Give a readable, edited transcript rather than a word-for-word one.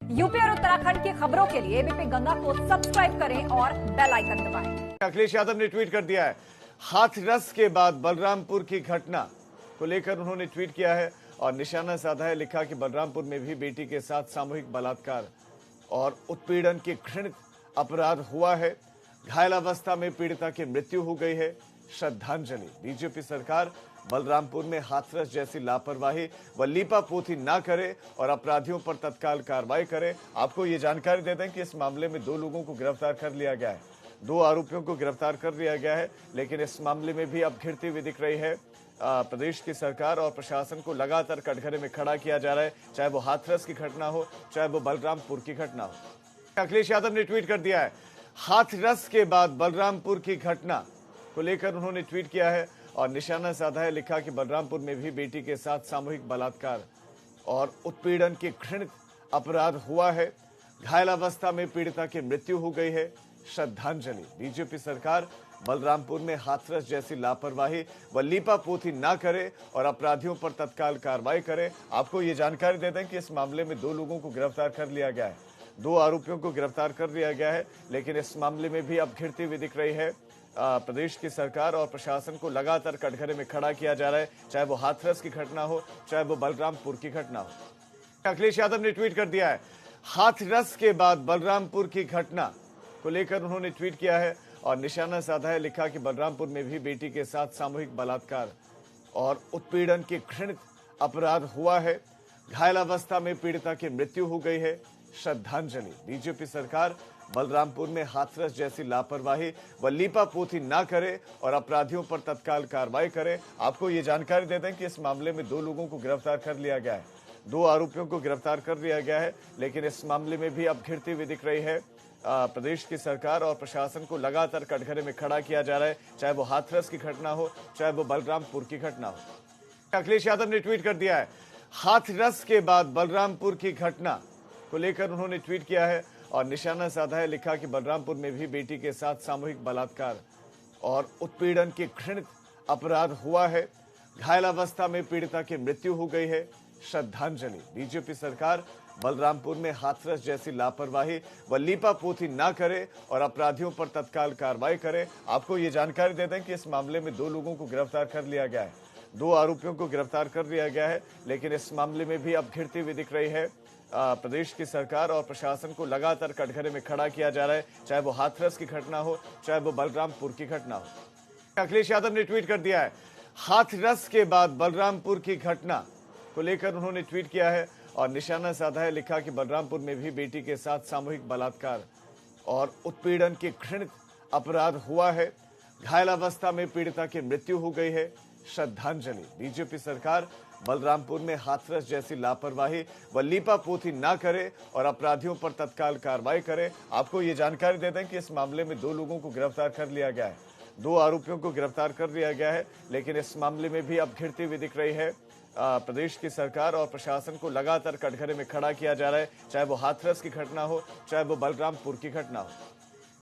UP और उत्तराखंड की खबरों के लिए एबीपी गंगा को सब्सक्राइब करें और बेल आइकन दबाएं। अखिलेश यादव ने ट्वीट कर दिया है। हाथरस के बाद बलरामपुर की घटना को लेकर उन्होंने ट्वीट किया है और निशाना साधा है। लिखा कि बलरामपुर में भी बेटी के साथ सामूहिक बलात्कार और उत्पीड़न के घृणित अपराध हुआ है। घायल अवस्था में पीड़िता की मृत्यु हो गई है। श्रद्धांजलि। बीजेपी सरकार बलरामपुर में हाथरस जैसी लापरवाही व लीपापोती न करे और अपराधियों पर तत्काल कार्रवाई करे। आपको ये जानकारी दे दें कि इस मामले में 2 लोगों को गिरफ्तार कर लिया गया है। 2 आरोपियों को गिरफ्तार कर लिया गया है, लेकिन इस मामले में भी अब घिरती हुई दिख रही है। प्रदेश की सरकार और प्रशासन को लगातार कटघरे में खड़ा किया जा रहा है, चाहे वो हाथरस की घटना हो, चाहे वो बलरामपुर की घटना हो। अखिलेश यादव ने ट्वीट कर दिया है। हाथरस के बाद बलरामपुर की घटना को लेकर उन्होंने ट्वीट किया है और निशाना साधा है। लिखा कि बलरामपुर में भी बेटी के साथ सामूहिक बलात्कार और उत्पीड़न के घृणित अपराध हुआ है। घायल अवस्था में पीड़िता की मृत्यु हो गई है। श्रद्धांजलि। बीजेपी सरकार बलरामपुर में हाथरस जैसी लापरवाही व लीपापोती न करे और अपराधियों पर तत्काल कार्रवाई करे। आपको ये जानकारी दे दें कि इस मामले में 2 लोगों को गिरफ्तार कर लिया गया है। 2 आरोपियों को गिरफ्तार कर लिया गया है, लेकिन इस मामले में भी अब घिरती हुई दिख रही है। प्रदेश की सरकार और प्रशासन को लगातार कटघरे में खड़ा किया जा रहा है, चाहे वो हाथरस की घटना हो, चाहे वो बलरामपुर की घटना हो। अखिलेश यादव ने ट्वीट कर दिया है। हाथरस के बाद बलरामपुर की घटना को लेकर उन्होंने ट्वीट किया है और निशाना साधा है। लिखा कि बलरामपुर में भी बेटी के साथ सामूहिक बलात्कार और उत्पीड़न के घृणित अपराध हुआ है। घायल अवस्था में पीड़िता की मृत्यु हो गई है। श्रद्धांजलि। बीजेपी सरकार बलरामपुर में हाथरस जैसी लापरवाही व लीपापोती न करे और अपराधियों पर तत्काल कार्रवाई करे। आपको ये जानकारी दे दें कि इस मामले में 2 लोगों को गिरफ्तार कर लिया गया है। 2 आरोपियों को गिरफ्तार कर लिया गया है, लेकिन इस मामले में भी अब घिरती हुई दिख रही है। प्रदेश की सरकार और प्रशासन को लगातार कटघरे में खड़ा किया जा रहा है, चाहे वो हाथरस की घटना हो, चाहे वो बलरामपुर की घटना हो। अखिलेश यादव ने ट्वीट कर दिया है। हाथरस के बाद बलरामपुर की घटना को लेकर उन्होंने ट्वीट किया है और निशाना साधा है। लिखा कि बलरामपुर में भी बेटी के साथ सामूहिक बलात्कार और उत्पीड़न के घृणित अपराध हुआ है। घायल अवस्था में पीड़िता की मृत्यु हो गई है। श्रद्धांजलि। बीजेपी सरकार बलरामपुर में हाथरस जैसी लापरवाही व लीपापोती न करे और अपराधियों पर तत्काल कार्रवाई करे। आपको ये जानकारी दे दें कि इस मामले में 2 लोगों को गिरफ्तार कर लिया गया है। 2 आरोपियों को गिरफ्तार कर लिया गया है, लेकिन इस मामले में भी अब घिरती हुई दिख रही है। प्रदेश की सरकार और प्रशासन को लगातार कटघरे में खड़ा किया जा रहा है, चाहे वो हाथरस की घटना हो, चाहे वो बलरामपुर की घटना हो। अखिलेश यादव ने ट्वीट कर दिया है। हाथरस के बाद बलरामपुर की घटना को लेकर उन्होंने ट्वीट किया है और निशाना साधा है। लिखा कि बलरामपुर में भी बेटी के साथ सामूहिक बलात्कार और उत्पीड़न के घृणित अपराध हुआ है। घायल अवस्था में पीड़िता की मृत्यु हो गई है। श्रद्धांजलि। बीजेपी सरकार बलरामपुर में हाथरस जैसी लापरवाही व लीपापोती न करे और अपराधियों पर तत्काल कार्रवाई करे। आपको ये जानकारी दे दें कि इस मामले में 2 लोगों को गिरफ्तार कर लिया गया है। 2 आरोपियों को गिरफ्तार कर लिया गया है, लेकिन इस मामले में भी अब घिरती हुई दिख रही है। प्रदेश की सरकार और प्रशासन को लगातार कटघरे में खड़ा किया जा रहा है, चाहे वो हाथरस की घटना हो, चाहे वो बलरामपुर की घटना हो।